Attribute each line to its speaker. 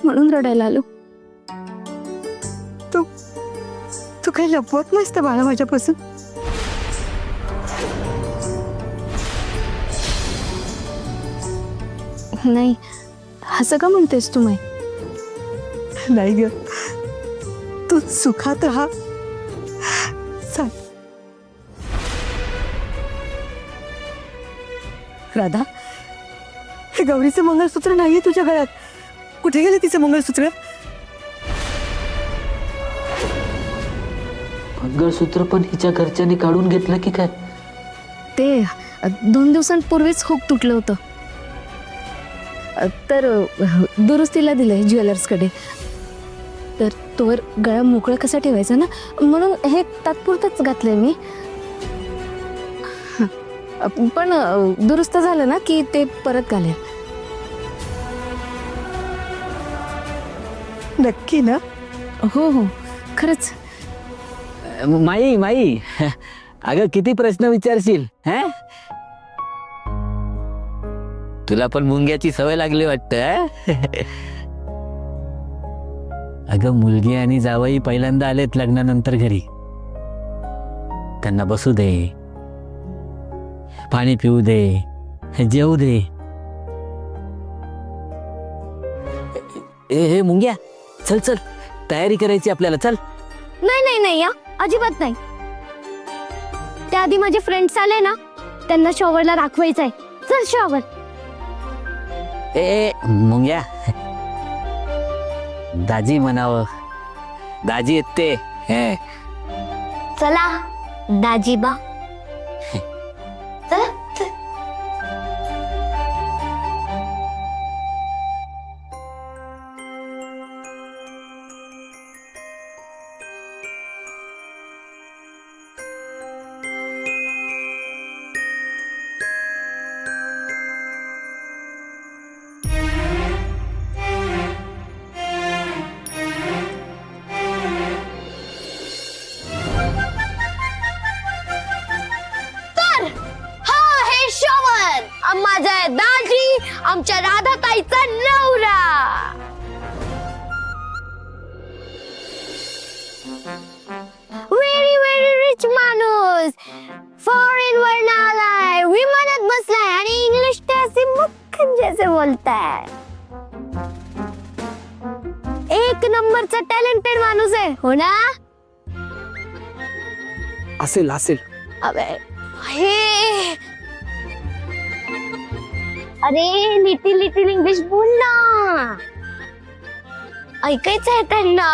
Speaker 1: म्हणून रडायला आलो.
Speaker 2: तू तू काही लपवत नसतं बाळा माझ्यापासून.
Speaker 1: नाही, असं का म्हणतेस तू माई?
Speaker 2: नाही ग, तू सुखात राहा. सांग राधा, हे गौरीचं मंगळसूत्र नाहीये तुझ्या गळ्यात. कुठे गेले तिचं मंगळसूत्र?
Speaker 3: मंगळसूत्र पण हिच्या घरच्यांनी काढून घेतलं की काय?
Speaker 1: ते 2 दिवसांपूर्वीच हुक तुटलं होतं, तर दुरुस्तीला दिलंय ज्वेलर्सकडे. तर तोवर गळा मोकळा कसा ठेवायचा ना, म्हणून हे तात्पुरतंच घातलंय मी. पण दुरुस्त झालं ना की ते परत घालेल.
Speaker 2: नक्की ना?
Speaker 1: हो हो, खरंच.
Speaker 3: माई माई, अगं किती प्रश्न विचारशील हा? तुला पण मुंग्याची सवय लागली वाटतं. अगं मुलगी आणि जावई पहिल्यांदा आलेत लग्नानंतर घरी. त्यांना बसू दे, पाणी पिऊ दे, जेवू दे. ए मुंग्या, चल चल, तयारी करायची आपल्याला, चल.
Speaker 1: नाही नाही नाही, या अजिबात नाही. त्याआधी माझे फ्रेंड्स आले ना, त्यांना शॉवरला दाखवायचंय. चल शॉवर.
Speaker 3: ए मुंग्या, दाजी म्हणावं, दाजी येते.
Speaker 1: चला दाजीबा. चला. माझा दाजी, आमच्या राधाताईचा नवरा. व्हेरी व्हेरी रिच माणूस, फॉरेन वरून आलाय, विमानात बसलाय आणि इंग्लिश ते असे मुख्य जैसे बोलताय. एक नंबरचा टॅलेंटेड माणूस आहे, हो ना?
Speaker 3: असेल असेल.
Speaker 1: अबे हे, अरे लिटिल लिटिल इंग्लिश बोल ना, ऐकायचं आहे त्यांना.